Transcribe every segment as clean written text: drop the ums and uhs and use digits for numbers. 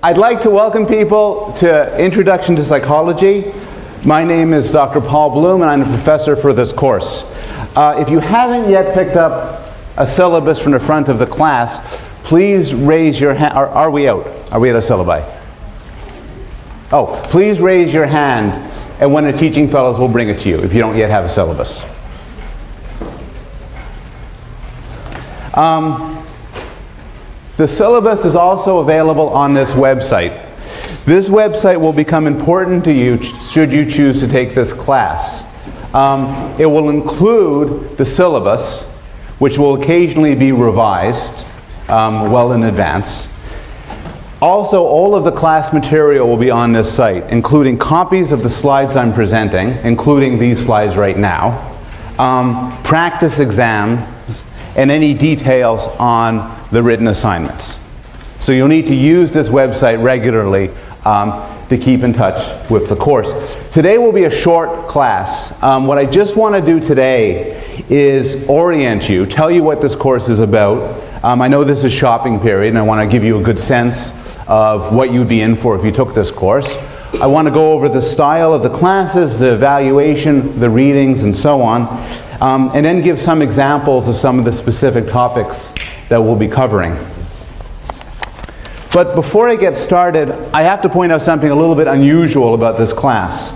I'd like to welcome people to Introduction to Psychology. My name is Dr. Paul Bloom, and I'm the professor for this course. If you haven't yet picked up a syllabus from the front of the class, please raise your hand. Are we out? Are we at a syllabi? Oh, please raise your hand, and one of the teaching fellows will bring it to you if you don't yet have a syllabus. The syllabus is also available on this website. This website will become important to you should you choose to take this class. It will include the syllabus, which will occasionally be revised well in advance. Also, all of the class material will be on this site, including copies of the slides I'm presenting, including these slides right now, practice exams, and any details on the written assignments. So you'll need to use this website regularly to keep in touch with the course. Today will be a short class. What I just want to do today is orient you, tell you what this course is about. I know this is shopping period, and I want to give you a good sense of what you'd be in for if you took this course. I want to go over the style of the classes, the evaluation, the readings, and so on, and then give some examples of some of the specific topics that we'll be covering. But before I get started, I have to point out something a little bit unusual about this class.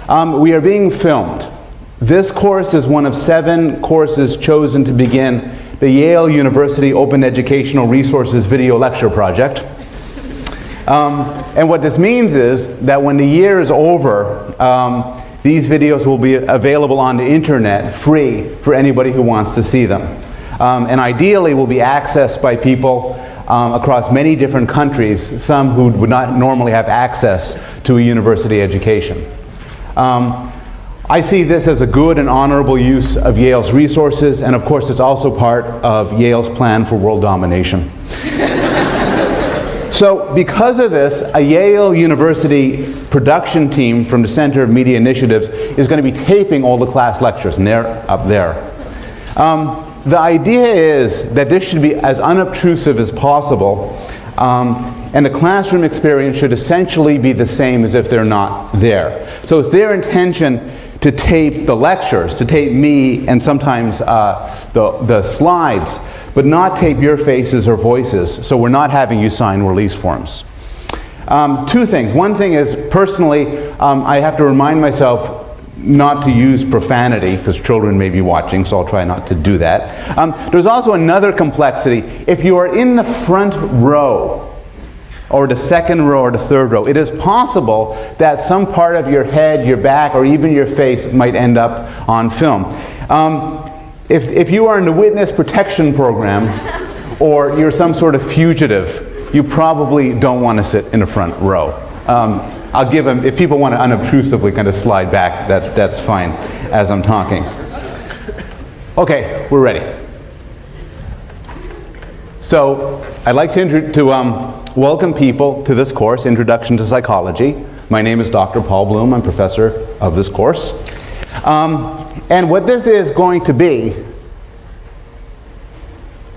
We are being filmed. This course is one of 7 courses chosen to begin the Yale University Open Educational Resources Video Lecture Project. And what this means is that when the year is over, these videos will be available on the internet free for anybody who wants to see them. And ideally will be accessed by people across many different countries, some who would not normally have access to a university education. I see this as a good and honorable use of Yale's resources, and of course it's also part of Yale's plan for world domination. So because of this, a Yale University production team from the Center of Media Initiatives is going to be taping all the class lectures, and they're up there. The idea is that this should be as unobtrusive as possible, and the classroom experience should essentially be the same as if they're not there. So it's their intention to tape the lectures, to tape me and sometimes the slides, but not tape your faces or voices, so we're not having you sign release forms. 2 things. One thing is, personally, I have to remind myself not to use profanity, because children may be watching, so I'll try not to do that. There's also another complexity. If you are in the front row, or the second row, or the third row, it is possible that some part of your head, your back, or even your face might end up on film. If you are in the witness protection program, or you're some sort of fugitive, you probably don't want to sit in the front row. I'll give them, if people want to unobtrusively kind of slide back, that's fine as I'm talking. Okay, we're ready. So I'd like to welcome people to this course, Introduction to Psychology. My name is Dr. Paul Bloom. I'm professor of this course. And what this is going to be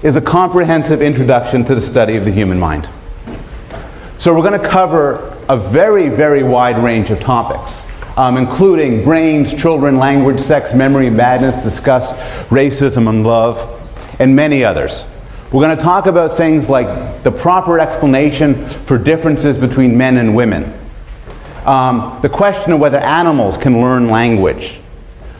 is a comprehensive introduction to the study of the human mind. So we're going to cover a very, very wide range of topics, including brains, children, language, sex, memory, madness, discuss racism and love, and many others. We're going to talk about things like the proper explanation for differences between men and women, the question of whether animals can learn language,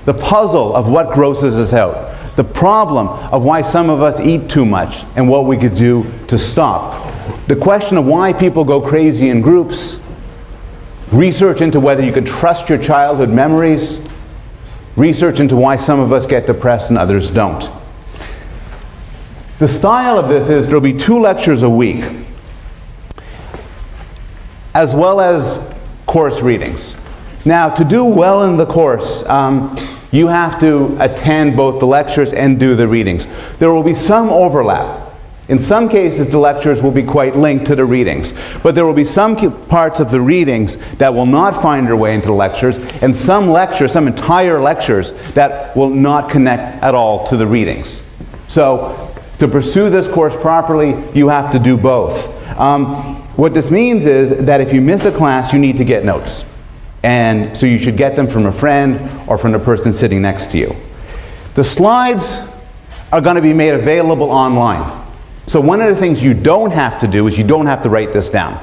the puzzle of what grosses us out, the problem of why some of us eat too much and what we could do to stop, the question of why people go crazy in groups, research into whether you can trust your childhood memories, research into why some of us get depressed and others don't. The style of this is there'll be 2 lectures a week, as well as course readings. Now, to do well in the course, you have to attend both the lectures and do the readings. There will be some overlap. In some cases, the lectures will be quite linked to the readings, but there will be some parts of the readings that will not find their way into the lectures, and some lectures, some entire lectures, that will not connect at all to the readings. So, to pursue this course properly, you have to do both. What this means is that if you miss a class, you need to get notes. And so you should get them from a friend or from the person sitting next to you. The slides are going to be made available online. So one of the things you don't have to do is you don't have to write this down.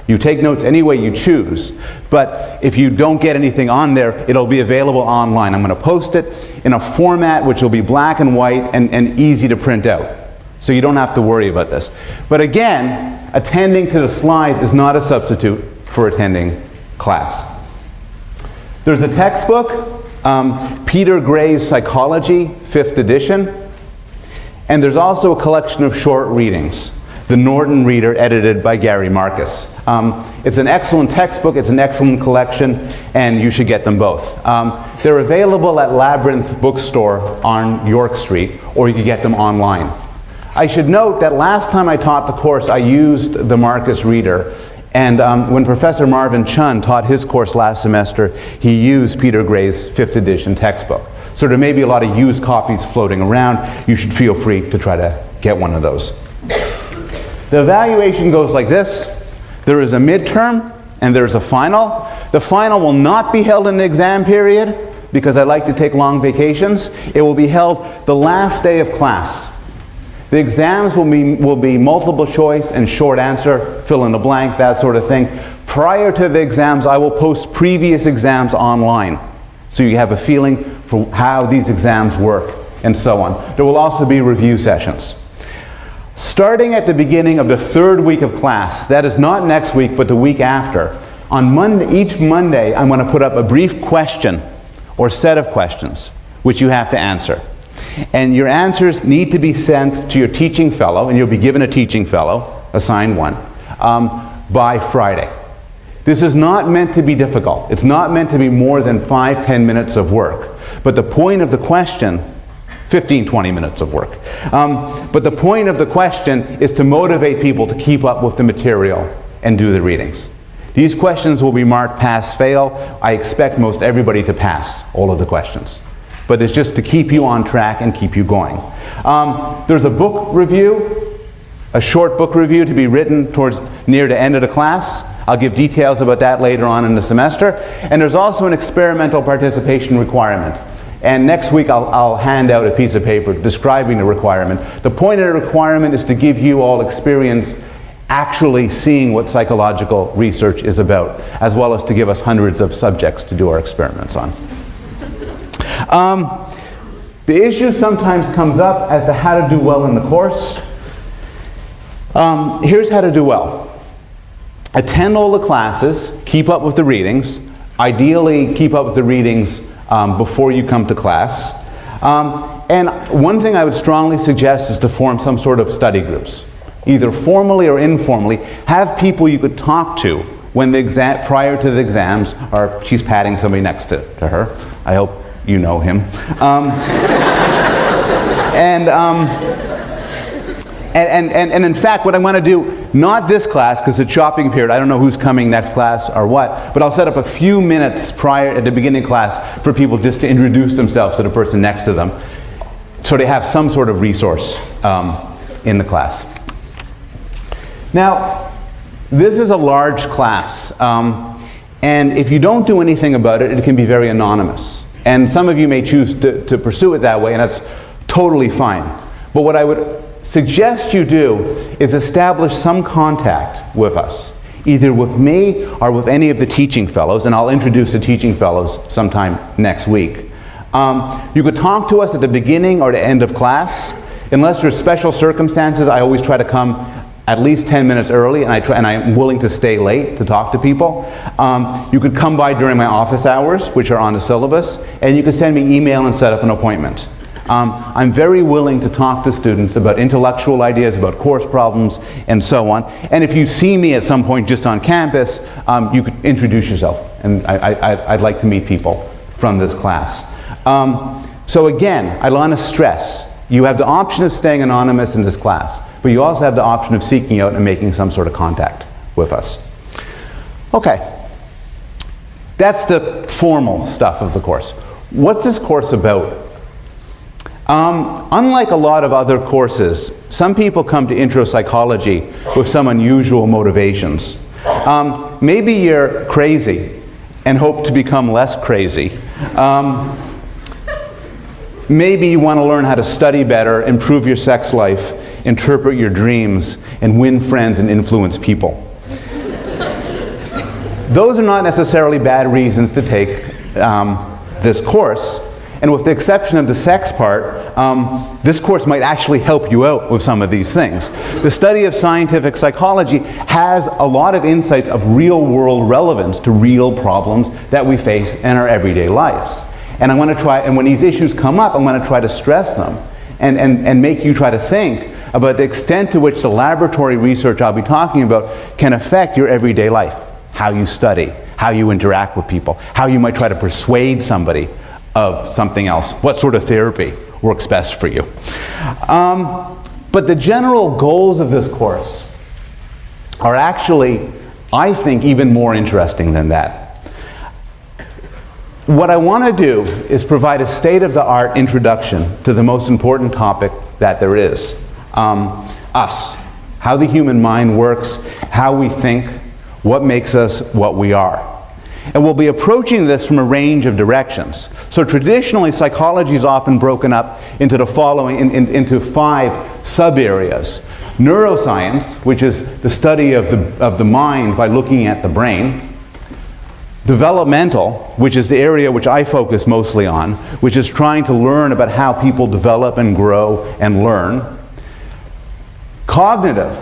You take notes any way you choose, but if you don't get anything on there, it'll be available online. I'm going to post it in a format which will be black and white and easy to print out. So you don't have to worry about this. But again, attending to the slides is not a substitute for attending class. There's a textbook, Peter Gray's Psychology, 5th edition. And there's also a collection of short readings, The Norton Reader, edited by Gary Marcus. It's an excellent textbook, it's an excellent collection, and you should get them both. They're available at Labyrinth Bookstore on York Street, or you can get them online. I should note that last time I taught the course, I used the Marcus Reader, and when Professor Marvin Chun taught his course last semester, he used Peter Gray's 5th edition textbook. So there may be a lot of used copies floating around. You should feel free to try to get one of those. The evaluation goes like this. There is a midterm and there's a final. The final will not be held in the exam period because I like to take long vacations. It will be held the last day of class. The exams will be multiple choice and short answer, fill in the blank, that sort of thing. Prior to the exams, I will post previous exams online, so you have a feeling for how these exams work and so on. There will also be review sessions. Starting at the beginning of the 3rd week of class, that is not next week but the week after, on Monday, each Monday I'm going to put up a brief question or set of questions which you have to answer. And your answers need to be sent to your teaching fellow, and you'll be given a teaching fellow, assigned one, by Friday. This is not meant to be difficult. It's not meant to be more than 5-10 minutes of work. But the point of the question, 15-20 minutes of work. But the point of the question is to motivate people to keep up with the material and do the readings. These questions will be marked pass-fail. I expect most everybody to pass all of the questions. But it's just to keep you on track and keep you going. There's a book review, a short book review to be written towards near the end of the class. I'll give details about that later on in the semester. And there's also an experimental participation requirement. And next week I'll hand out a piece of paper describing the requirement. The point of the requirement is to give you all experience actually seeing what psychological research is about, as well as to give us hundreds of subjects to do our experiments on. The issue sometimes comes up as to how to do well in the course. Here's how to do well. Attend all the classes, keep up with the readings. Ideally, keep up with the readings before you come to class. And one thing I would strongly suggest is to form some sort of study groups, either formally or informally. Have people you could talk to when the prior to the exams, or she's patting somebody next to her. I hope you know him. And in fact, what I want to do, not this class, because it's shopping period, I don't know who's coming next class or what, but I'll set up a few minutes prior at the beginning of class for people just to introduce themselves to the person next to them, so they have some sort of resource in the class. Now, this is a large class, and if you don't do anything about it, it can be very anonymous. And some of you may choose to pursue it that way, and that's totally fine. But what I would suggest you do is establish some contact with us, either with me or with any of the teaching fellows, and I'll introduce the teaching fellows sometime next week. You could talk to us at the beginning or the end of class. Unless there's special circumstances, I always try to come at least 10 minutes early, and I'm willing to stay late to talk to people. You could come by during my office hours, which are on the syllabus, and you could send me email and set up an appointment. I'm very willing to talk to students about intellectual ideas, about course problems, and so on. And if you see me at some point just on campus, you could introduce yourself, and I'd like to meet people from this class. So again, I want to stress, you have the option of staying anonymous in this class, but you also have the option of seeking out and making some sort of contact with us. Okay, that's the formal stuff of the course. What's this course about? Unlike a lot of other courses, some people come to intro psychology with some unusual motivations. Maybe you're crazy and hope to become less crazy. Maybe you want to learn how to study better, improve your sex life, interpret your dreams, and win friends and influence people. Those are not necessarily bad reasons to take this course. And with the exception of the sex part, this course might actually help you out with some of these things. The study of scientific psychology has a lot of insights of real-world relevance to real problems that we face in our everyday lives. And I'm going to try, and when these issues come up, I'm going to try to stress them and make you try to think about the extent to which the laboratory research I'll be talking about can affect your everyday life. How you study, how you interact with people, how you might try to persuade somebody of something else, what sort of therapy works best for you. But the general goals of this course are actually, I think, even more interesting than that. What I want to do is provide a state-of-the-art introduction to the most important topic that there is, us, how the human mind works, how we think, what makes us what we are. And we'll be approaching this from a range of directions. So traditionally, psychology is often broken up into the following, into 5 sub-areas. Neuroscience, which is the study of the mind by looking at the brain. Developmental, which is the area which I focus mostly on, which is trying to learn about how people develop and grow and learn. Cognitive,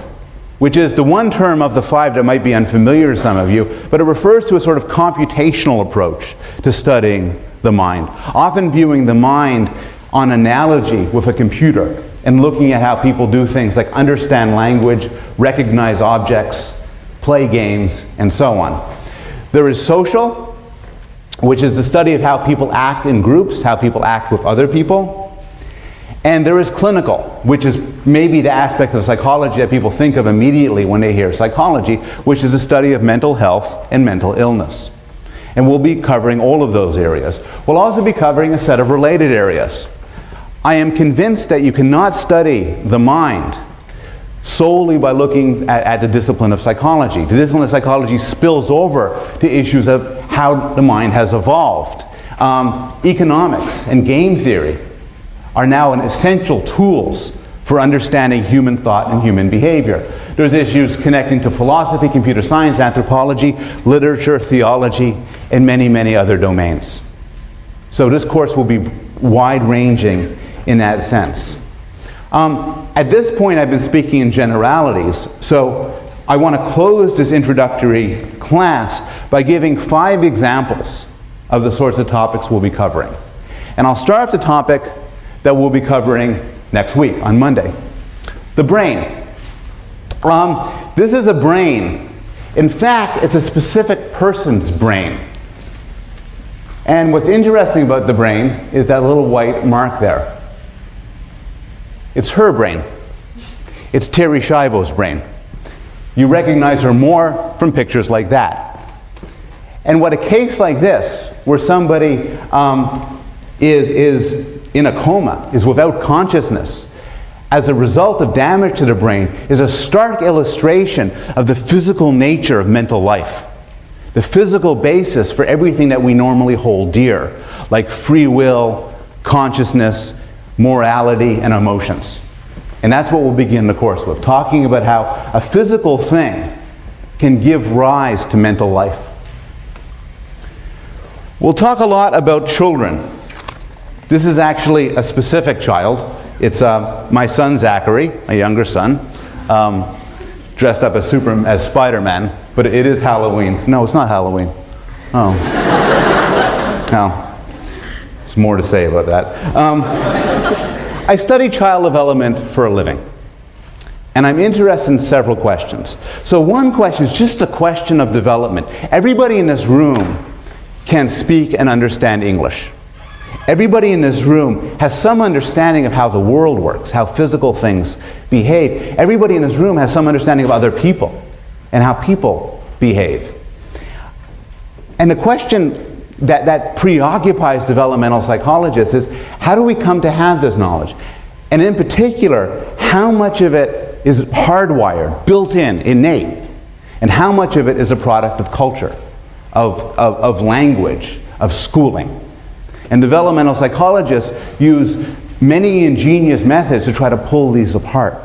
which is the one term of the 5 that might be unfamiliar to some of you, but it refers to a sort of computational approach to studying the mind, often viewing the mind on analogy with a computer and looking at how people do things like understand language, recognize objects, play games, and so on. There is social, which is the study of how people act in groups, how people act with other people. And there is clinical, which is maybe the aspect of psychology that people think of immediately when they hear psychology, which is the study of mental health and mental illness. And we'll be covering all of those areas. We'll also be covering a set of related areas. I am convinced that you cannot study the mind solely by looking at the discipline of psychology. The discipline of psychology spills over to issues of how the mind has evolved. Economics and game theory are now essential tools for understanding human thought and human behavior. There's issues connecting to philosophy, computer science, anthropology, literature, theology, and many, many other domains. So this course will be wide-ranging in that sense. At this point, I've been speaking in generalities, so I want to close this introductory class by giving 5 examples of the sorts of topics we'll be covering. And I'll start with the topic that we'll be covering next week, on Monday. The brain. This is a brain. In fact, it's a specific person's brain. And what's interesting about the brain is that little white mark there. It's her brain. It's Terry Schiavo's brain. You recognize her more from pictures like that. And what a case like this, where somebody is in a coma, is without consciousness, as a result of damage to the brain, is a stark illustration of the physical nature of mental life. The physical basis for everything that we normally hold dear, like free will, consciousness, morality, and emotions. And that's what we'll begin the course with, talking about how a physical thing can give rise to mental life. We'll talk a lot about children. This is actually a specific child. It's my son Zachary, a younger son, dressed up as Spider-Man, but it is Halloween. No, it's not Halloween. Oh. No. There's more to say about that. I study child development for a living, and I'm interested in several questions. So one question is just a question of development. Everybody in this room can speak and understand English. Everybody in this room has some understanding of how the world works, how physical things behave. Everybody in this room has some understanding of other people and how people behave. And the question that preoccupies developmental psychologists is, how do we come to have this knowledge? And in particular, how much of it is hardwired, built in, innate, and how much of it is a product of culture, of language, of schooling. And developmental psychologists use many ingenious methods to try to pull these apart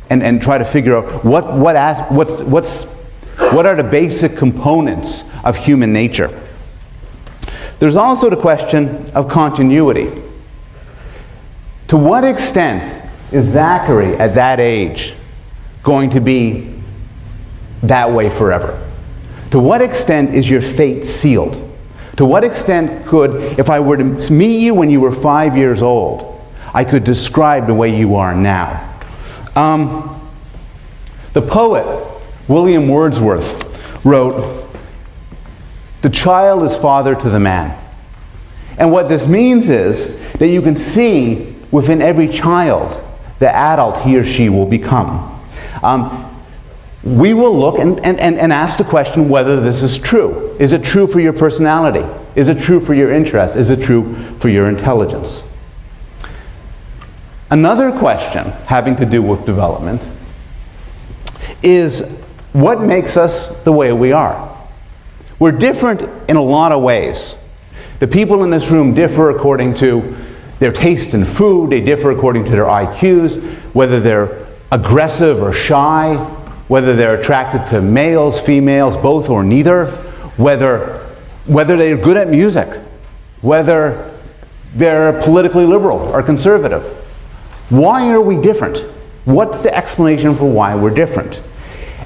and try to figure out what are the basic components of human nature. There's also the question of continuity. To what extent is Zachary at that age going to be that way forever? To what extent is your fate sealed? To what extent could, if I were to meet you when you were 5 years old, I could describe the way you are now? The poet William Wordsworth wrote, "The child is father to the man." And what this means is that you can see within every child the adult he or she will become. We will look and ask the question whether this is true. Is it true for your personality? Is it true for your interest? Is it true for your intelligence? Another question having to do with development is, what makes us the way we are? We're different in a lot of ways. The people in this room differ according to their taste in food, they differ according to their IQs, whether they're aggressive or shy, whether they're attracted to males, females, both or neither, whether they're good at music, whether they're politically liberal or conservative. Why are we different? What's the explanation for why we're different?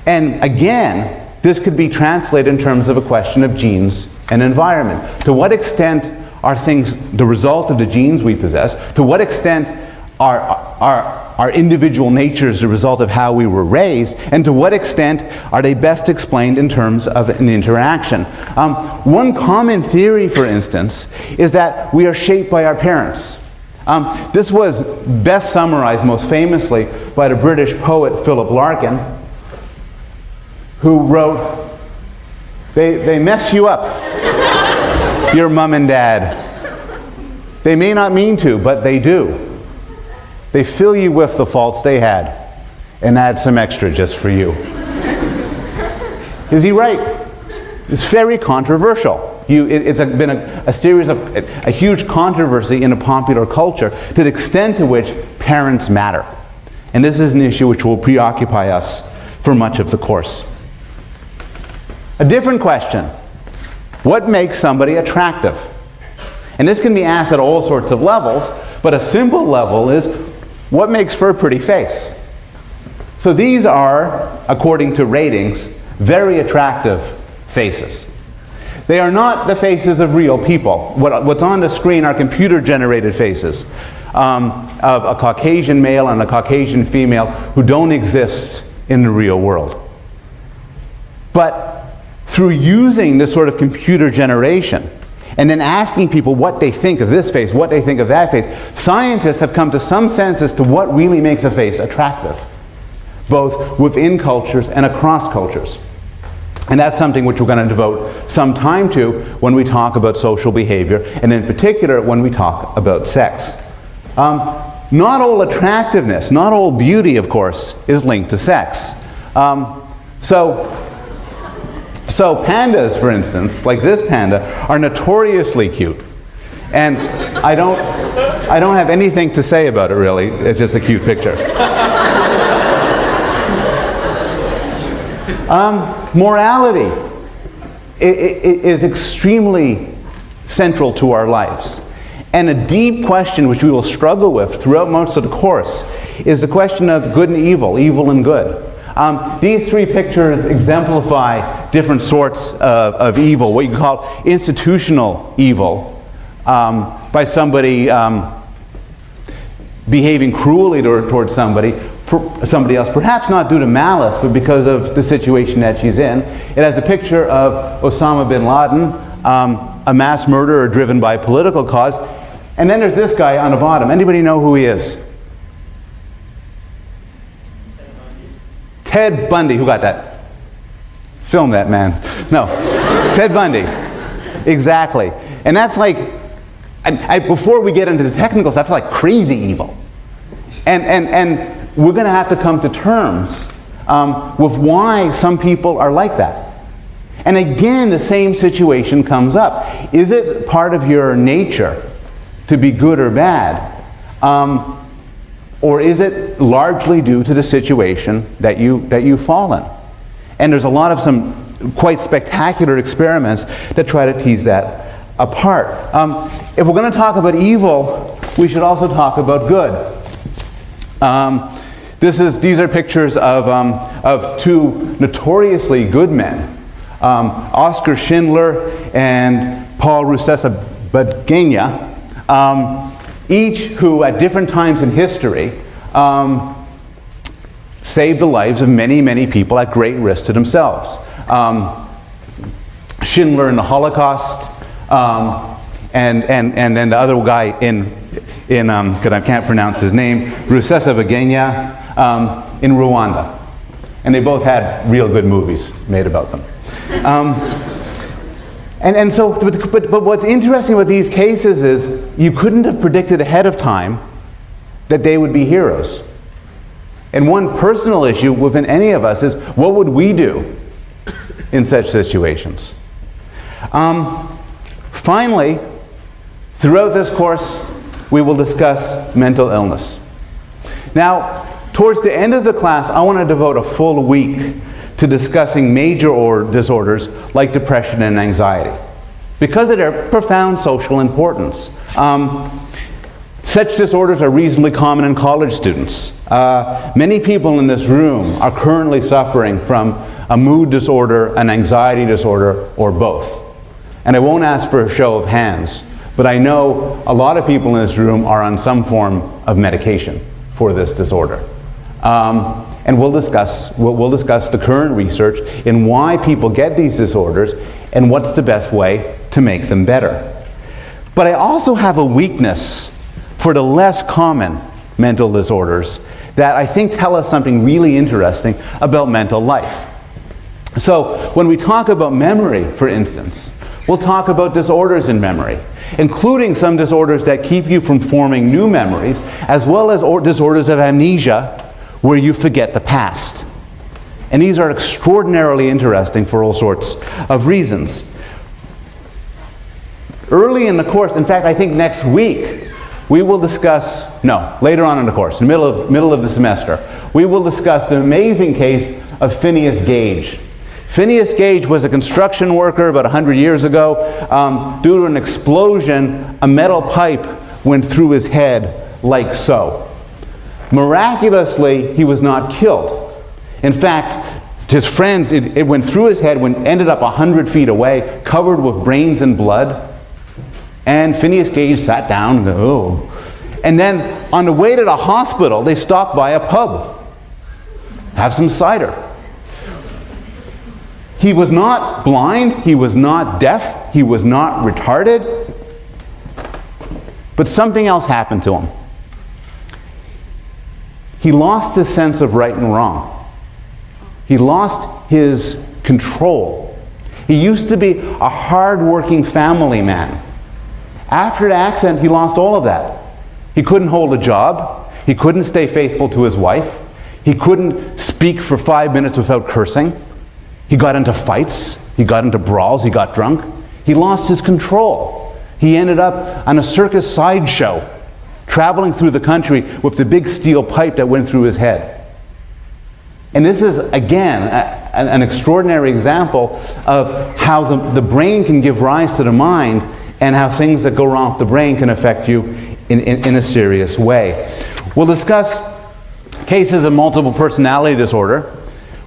And again, this could be translated in terms of a question of genes and environment. To what extent are things the result of the genes we possess? To what extent are individual natures the result of how we were raised? And to what extent are they best explained in terms of an interaction? One common theory, for instance, is that we are shaped by our parents. This was best summarized most famously by the British poet Philip Larkin, who wrote, they mess you up, your mom and dad. They may not mean to, but they do. They fill you with the faults they had and add some extra just for you. Is he right? It's very controversial. It's been a series of a huge controversy in a popular culture to the extent to which parents matter. And this is an issue which will preoccupy us for much of the course. A different question: what makes somebody attractive? And this can be asked at all sorts of levels, but a simple level is, what makes for a pretty face? So these are, according to ratings, very attractive faces. They are not the faces of real people. What's on the screen are computer-generated faces of a Caucasian male and a Caucasian female who don't exist in the real world. But through using this sort of computer generation and then asking people what they think of this face, what they think of that face, scientists have come to some sense as to what really makes a face attractive, both within cultures and across cultures. And that's something which we're going to devote some time to when we talk about social behavior, and in particular when we talk about sex. Not all attractiveness, not all beauty, of course, is linked to sex. So pandas, for instance, like this panda, are notoriously cute. And I don't have anything to say about it, really. It's just a cute picture. Morality is extremely central to our lives. And a deep question which we will struggle with throughout most of the course is the question of good and evil, evil and good. These three pictures exemplify different sorts of evil, what you can call institutional evil, by somebody behaving cruelly towards somebody else, perhaps not due to malice, but because of the situation that she's in. It has a picture of Osama bin Laden, a mass murderer driven by a political cause. And then there's this guy on the bottom. Anybody know who he is? Ted Bundy. Who got that? Film that, man. No. Ted Bundy. Exactly. And that's like, before we get into the technical stuff, it's like crazy evil. And we're going to have to come to terms with why some people are like that. And again, the same situation comes up. Is it part of your nature to be good or bad? Or is it largely due to the situation that you fall in? And there's a lot of some quite spectacular experiments that try to tease that apart. If we're going to talk about evil, we should also talk about good. These are pictures of two notoriously good men, Oskar Schindler and Paul Rusesabagina, each who at different times in history saved the lives of many, many people at great risk to themselves. Schindler in the Holocaust, and then the other guy because I can't pronounce his name, Rusesabagina, in Rwanda. And they both had real good movies made about them. But what's interesting with these cases is you couldn't have predicted ahead of time that they would be heroes. And one personal issue within any of us is, what would we do in such situations? Finally, throughout this course, we will discuss mental illness. Now, towards the end of the class, I want to devote a full week to discussing major disorders like depression and anxiety, because of their profound social importance. Such disorders are reasonably common in college students. Many people in this room are currently suffering from a mood disorder, an anxiety disorder, or both. And I won't ask for a show of hands, but I know a lot of people in this room are on some form of medication for this disorder. And we'll discuss the current research in why people get these disorders and what's the best way to make them better. But I also have a weakness for the less common mental disorders that I think tell us something really interesting about mental life. So when we talk about memory, for instance, we'll talk about disorders in memory, including some disorders that keep you from forming new memories, as well as disorders of amnesia, where you forget the past. And these are extraordinarily interesting for all sorts of reasons. Early in the course, in fact, I think next week, we will discuss, later on in the course, in the middle of the semester, we will discuss the amazing case of Phineas Gage. Phineas Gage was a construction worker about 100 years ago. Due to an explosion, a metal pipe went through his head like so. Miraculously, he was not killed. In fact, his friends, it went through his head, ended up 100 feet away, covered with brains and blood. And Phineas Gage sat down and go, oh. And then on the way to the hospital, they stopped by a pub. Have some cider. He was not blind, he was not deaf, he was not retarded. But something else happened to him. He lost his sense of right and wrong. He lost his control. He used to be a hard-working family man. After the accident, he lost all of that. He couldn't hold a job. He couldn't stay faithful to his wife. He couldn't speak for 5 minutes without cursing. He got into fights. He got into brawls. He got drunk. He lost his control. He ended up on a circus sideshow, traveling through the country with the big steel pipe that went through his head. And this is, again, an extraordinary example of how the brain can give rise to the mind, and how things that go wrong with the brain can affect you in a serious way. We'll discuss cases of multiple personality disorder,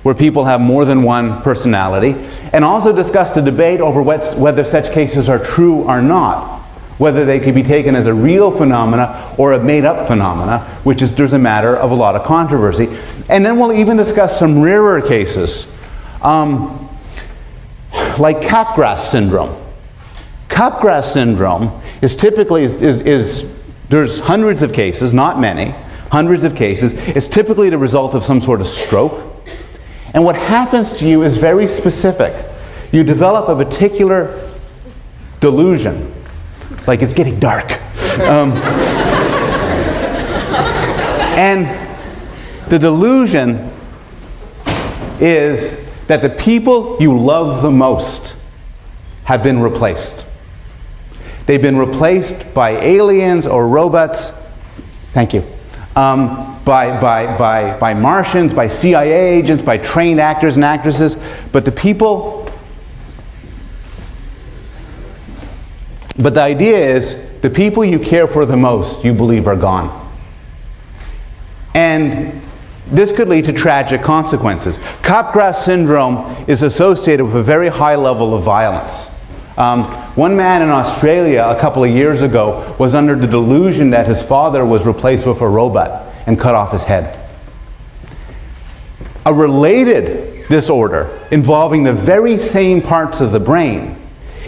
where people have more than one personality, and also discuss the debate over whether such cases are true or not, whether they can be taken as a real phenomena or a made-up phenomena, there's a matter of a lot of controversy. And then we'll even discuss some rarer cases, like Capgras syndrome. Capgras syndrome is typically, there's hundreds of cases, not many, hundreds of cases. It's typically the result of some sort of stroke. And what happens to you is very specific. You develop a particular delusion. Like it's getting dark. And the delusion is that the people you love the most have been replaced. They've been replaced by aliens or robots. Thank you. By Martians, by CIA agents, by trained actors and actresses. But the idea is the people you care for the most, you believe are gone. And this could lead to tragic consequences. Capgras syndrome is associated with a very high level of violence. One man in Australia a couple of years ago was under the delusion that his father was replaced with a robot and cut off his head. A related disorder involving the very same parts of the brain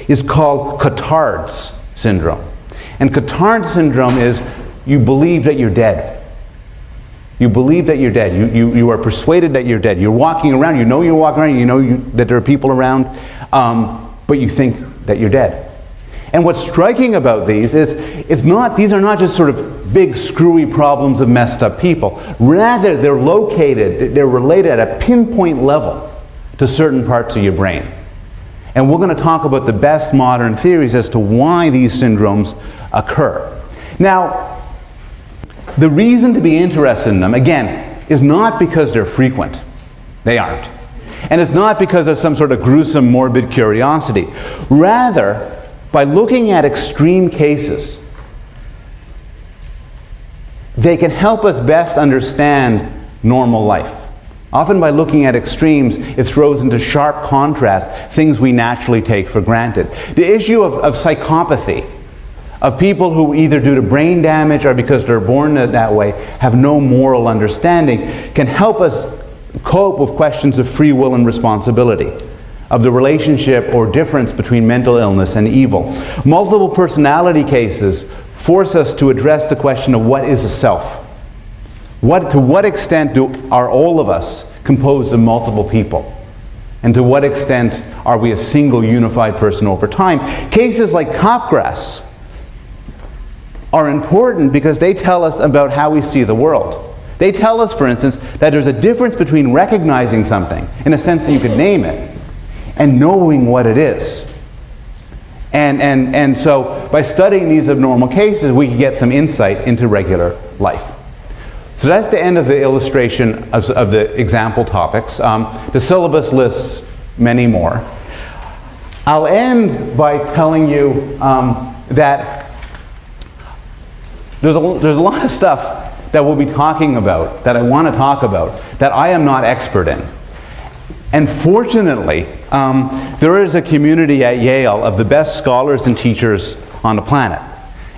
is called Cotard's syndrome. And Cotard's syndrome is you believe that you're dead. You believe that you're dead. You are persuaded that you're dead. You're walking around, you know you're walking around, you know that there are people around, but you think that you're dead. And what's striking about these is these are not just sort of big screwy problems of messed up people. Rather, they're related at a pinpoint level to certain parts of your brain. And we're going to talk about the best modern theories as to why these syndromes occur. Now, the reason to be interested in them, again, is not because they're frequent. They aren't. And it's not because of some sort of gruesome, morbid curiosity. Rather, by looking at extreme cases, they can help us best understand normal life. Often by looking at extremes, it throws into sharp contrast things we naturally take for granted. The issue of psychopathy, of people who either due to brain damage or because they're born that way have no moral understanding, can help us cope with questions of free will and responsibility, of the relationship or difference between mental illness and evil. Multiple personality cases force us to address the question of what is a self. To what extent are all of us composed of multiple people? And to what extent are we a single unified person over time? Cases like Capgras are important because they tell us about how we see the world. They tell us, for instance, that there's a difference between recognizing something, in a sense that you could name it, and knowing what it is. And so by studying these abnormal cases, we can get some insight into regular life. So that's the end of the illustration of the example topics. The syllabus lists many more. I'll end by telling you that there's a lot of stuff that we'll be talking about, that I want to talk about, that I am not expert in. And fortunately, there is a community at Yale of the best scholars and teachers on the planet.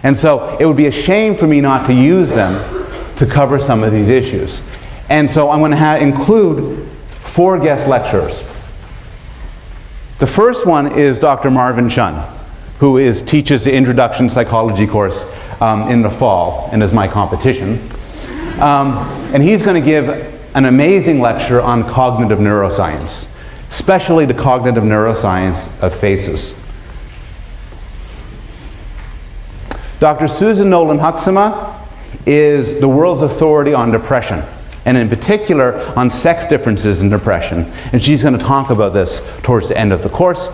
And so it would be a shame for me not to use them to cover some of these issues. And so I'm going to include 4 guest lecturers. The first one is Dr. Marvin Chun, who teaches the Introduction to Psychology course in the fall and is my competition. And he's going to give an amazing lecture on cognitive neuroscience, especially the cognitive neuroscience of faces. Dr. Susan Nolan-Huxema is the world's authority on depression, and in particular on sex differences in depression. And she's going to talk about this towards the end of the course.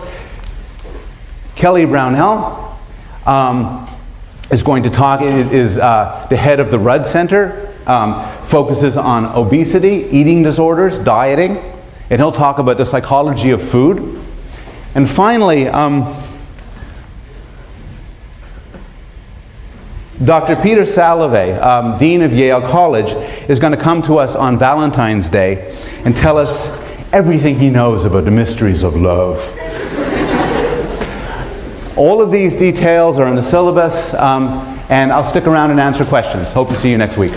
Kelly Brownell is going to talk, is the head of the Rudd Center, focuses on obesity, eating disorders, dieting, and he'll talk about the psychology of food. And finally, Dr. Peter Salovey, Dean of Yale College, is going to come to us on Valentine's Day and tell us everything he knows about the mysteries of love. All of these details are in the syllabus, and I'll stick around and answer questions. Hope to see you next week.